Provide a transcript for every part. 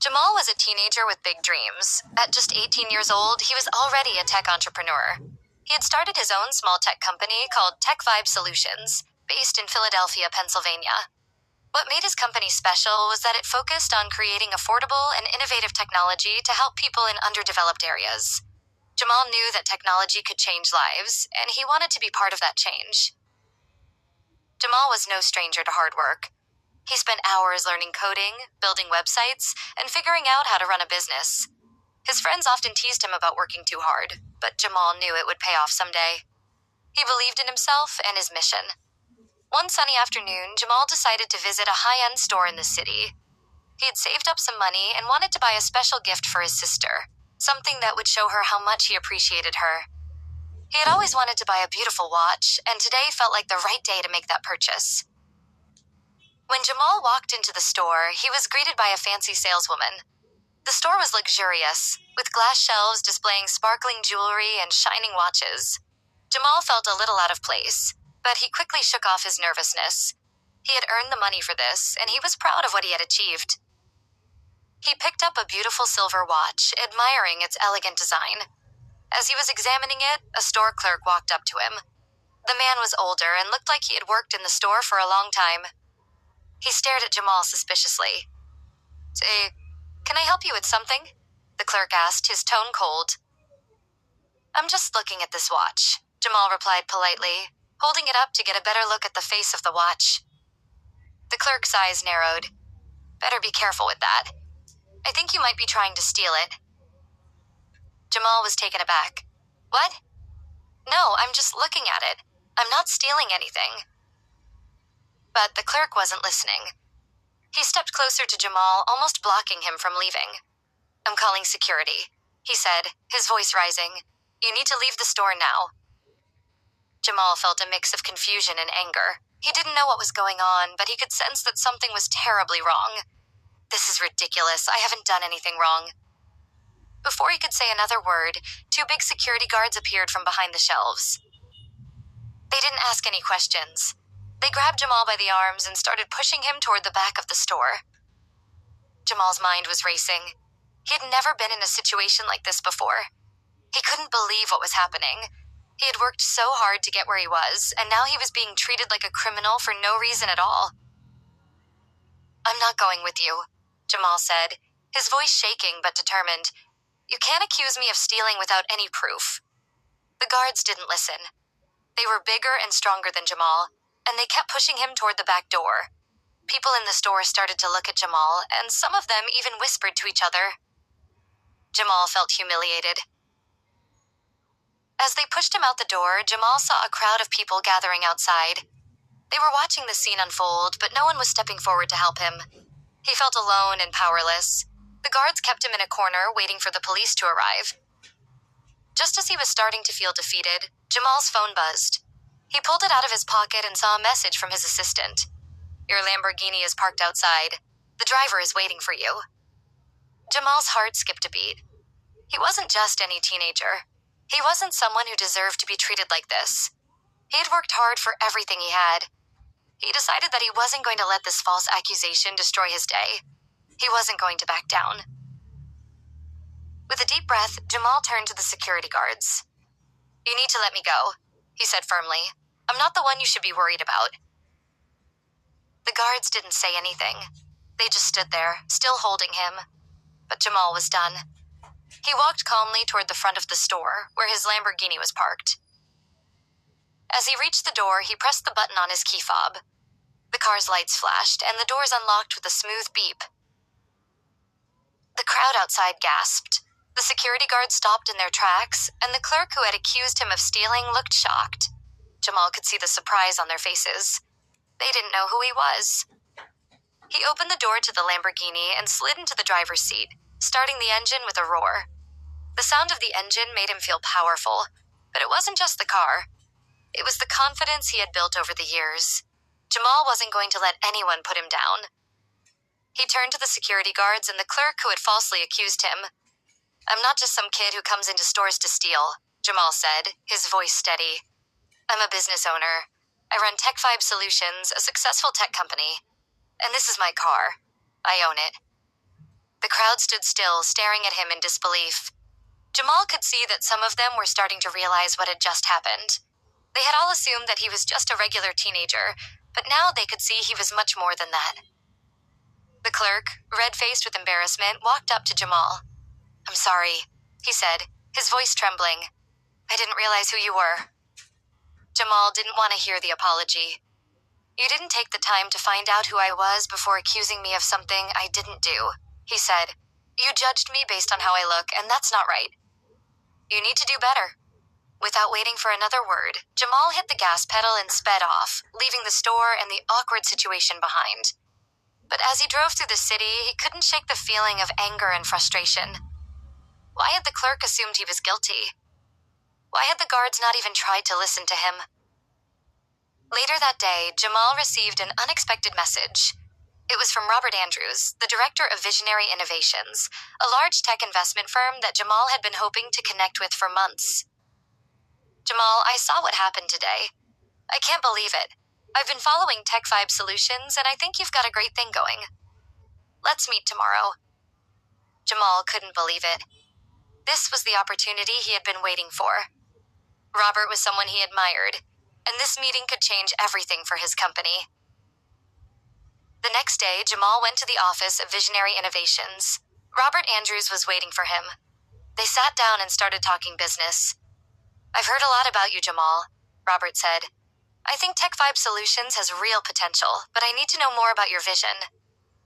Jamal was a teenager with big dreams. At just 18 years old, he was already a tech entrepreneur. He had started his own small tech company called Tech Vibe Solutions, based in Philadelphia, Pennsylvania. What made his company special was that it focused on creating affordable and innovative technology to help people in underdeveloped areas. Jamal knew that technology could change lives, and he wanted to be part of that change. Jamal was no stranger to hard work. He spent hours learning coding, building websites, and figuring out how to run a business. His friends often teased him about working too hard, but Jamal knew it would pay off someday. He believed in himself and his mission. One sunny afternoon, Jamal decided to visit a high-end store in the city. He had saved up some money and wanted to buy a special gift for his sister, something that would show her how much he appreciated her. He had always wanted to buy a beautiful watch, and today felt like the right day to make that purchase. When Jamal walked into the store, he was greeted by a fancy saleswoman. The store was luxurious, with glass shelves displaying sparkling jewelry and shining watches. Jamal felt a little out of place, but he quickly shook off his nervousness. He had earned the money for this, and he was proud of what he had achieved. He picked up a beautiful silver watch, admiring its elegant design. As he was examining it, a store clerk walked up to him. The man was older and looked like he had worked in the store for a long time. He stared at Jamal suspiciously. "Say, can I help you with something?" the clerk asked, his tone cold. "I'm just looking at this watch," Jamal replied politely, holding it up to get a better look at the face of the watch. The clerk's eyes narrowed. "Better be careful with that. I think you might be trying to steal it." Jamal was taken aback. "What?" "No, I'm just looking at it. I'm not stealing anything." But the clerk wasn't listening. He stepped closer to Jamal, almost blocking him from leaving. "I'm calling security," he said, his voice rising. "You need to leave the store now." Jamal felt a mix of confusion and anger. He didn't know what was going on, but he could sense that something was terribly wrong. "This is ridiculous. I haven't done anything wrong." Before he could say another word, two big security guards appeared from behind the shelves. They didn't ask any questions. They grabbed Jamal by the arms and started pushing him toward the back of the store. Jamal's mind was racing. He had never been in a situation like this before. He couldn't believe what was happening. He had worked so hard to get where he was, and now he was being treated like a criminal for no reason at all. "I'm not going with you," Jamal said, his voice shaking but determined. "You can't accuse me of stealing without any proof." The guards didn't listen. They were bigger and stronger than Jamal, and they kept pushing him toward the back door. People in the store started to look at Jamal, and some of them even whispered to each other. Jamal felt humiliated. As they pushed him out the door, Jamal saw a crowd of people gathering outside. They were watching the scene unfold, but no one was stepping forward to help him. He felt alone and powerless. The guards kept him in a corner, waiting for the police to arrive. Just as he was starting to feel defeated, Jamal's phone buzzed. He pulled it out of his pocket and saw a message from his assistant. "Your Lamborghini is parked outside. The driver is waiting for you." Jamal's heart skipped a beat. He wasn't just any teenager. He wasn't someone who deserved to be treated like this. He had worked hard for everything he had. He decided that he wasn't going to let this false accusation destroy his day. He wasn't going to back down. With a deep breath, Jamal turned to the security guards. "You need to let me go," he said firmly. "I'm not the one you should be worried about." The guards didn't say anything. They just stood there, still holding him. But Jamal was done. He walked calmly toward the front of the store, where his Lamborghini was parked. As he reached the door, he pressed the button on his key fob. The car's lights flashed, and the doors unlocked with a smooth beep. The crowd outside gasped. The security guards stopped in their tracks, and the clerk who had accused him of stealing looked shocked. Jamal could see the surprise on their faces. They didn't know who he was. He opened the door to the Lamborghini and slid into the driver's seat, starting the engine with a roar. The sound of the engine made him feel powerful, but it wasn't just the car. It was the confidence he had built over the years. Jamal wasn't going to let anyone put him down. He turned to the security guards and the clerk who had falsely accused him. "I'm not just some kid who comes into stores to steal," Jamal said, his voice steady. "I'm a business owner. I run Tech Vibe Solutions, a successful tech company. And this is my car. I own it." The crowd stood still, staring at him in disbelief. Jamal could see that some of them were starting to realize what had just happened. They had all assumed that he was just a regular teenager, but now they could see he was much more than that. The clerk, red-faced with embarrassment, walked up to Jamal. "I'm sorry," he said, his voice trembling. "I didn't realize who you were." Jamal didn't want to hear the apology. "You didn't take the time to find out who I was before accusing me of something I didn't do," he said. "You judged me based on how I look, and that's not right. You need to do better." Without waiting for another word, Jamal hit the gas pedal and sped off, leaving the store and the awkward situation behind. But as he drove through the city, he couldn't shake the feeling of anger and frustration. Why had the clerk assumed he was guilty? Why had the guards not even tried to listen to him? Later that day, Jamal received an unexpected message. It was from Robert Andrews, the director of Visionary Innovations, a large tech investment firm that Jamal had been hoping to connect with for months. "Jamal, I saw what happened today. I can't believe it. I've been following Tech Vibe Solutions, and I think you've got a great thing going. Let's meet tomorrow." Jamal couldn't believe it. This was the opportunity he had been waiting for. Robert was someone he admired, and this meeting could change everything for his company. The next day, Jamal went to the office of Visionary Innovations. Robert Andrews was waiting for him. They sat down and started talking business. "I've heard a lot about you, Jamal," Robert said. "I think Tech Vibe Solutions has real potential, but I need to know more about your vision.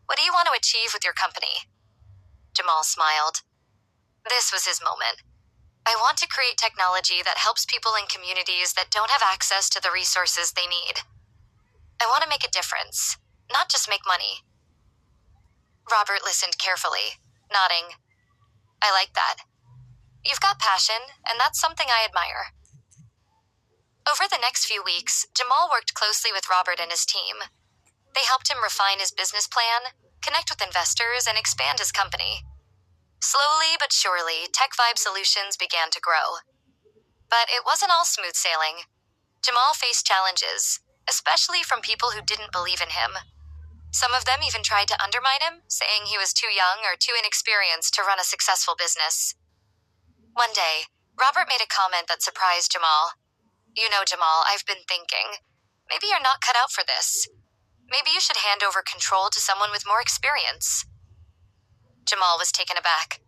What do you want to achieve with your company?" Jamal smiled. This was his moment. "I want to create technology that helps people in communities that don't have access to the resources they need. I want to make a difference, not just make money." Robert listened carefully, nodding. "I like that. You've got passion, and that's something I admire." Over the next few weeks, Jamal worked closely with Robert and his team. They helped him refine his business plan, connect with investors, and expand his company. Slowly but surely, Tech Vibe Solutions began to grow. But it wasn't all smooth sailing. Jamal faced challenges, especially from people who didn't believe in him. Some of them even tried to undermine him, saying he was too young or too inexperienced to run a successful business. One day, Robert made a comment that surprised Jamal. "You know, Jamal, I've been thinking, maybe you're not cut out for this. Maybe you should hand over control to someone with more experience." Jamal was taken aback.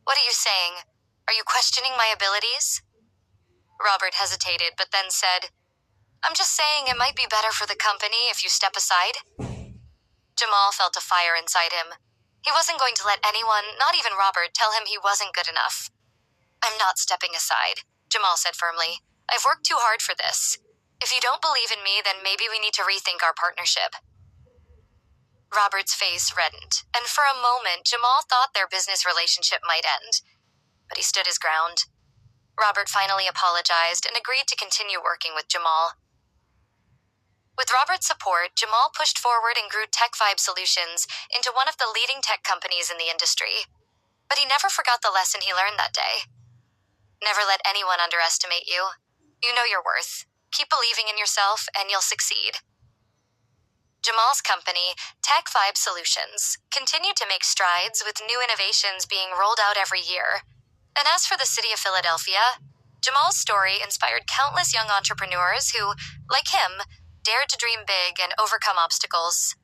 "What are you saying? Are you questioning my abilities?" Robert hesitated, but then said, "I'm just saying it might be better for the company if you step aside." Jamal felt a fire inside him. He wasn't going to let anyone, not even Robert, tell him he wasn't good enough. "I'm not stepping aside," Jamal said firmly. "I've worked too hard for this. If you don't believe in me, then maybe we need to rethink our partnership." Robert's face reddened, and for a moment, Jamal thought their business relationship might end. But he stood his ground. Robert finally apologized and agreed to continue working with Jamal. With Robert's support, Jamal pushed forward and grew Tech Vibe Solutions into one of the leading tech companies in the industry. But he never forgot the lesson he learned that day. Never let anyone underestimate you. You know your worth. Keep believing in yourself, and you'll succeed. Jamal's company, Tech Vibe Solutions, continued to make strides with new innovations being rolled out every year. And as for the city of Philadelphia, Jamal's story inspired countless young entrepreneurs who, like him, dared to dream big and overcome obstacles.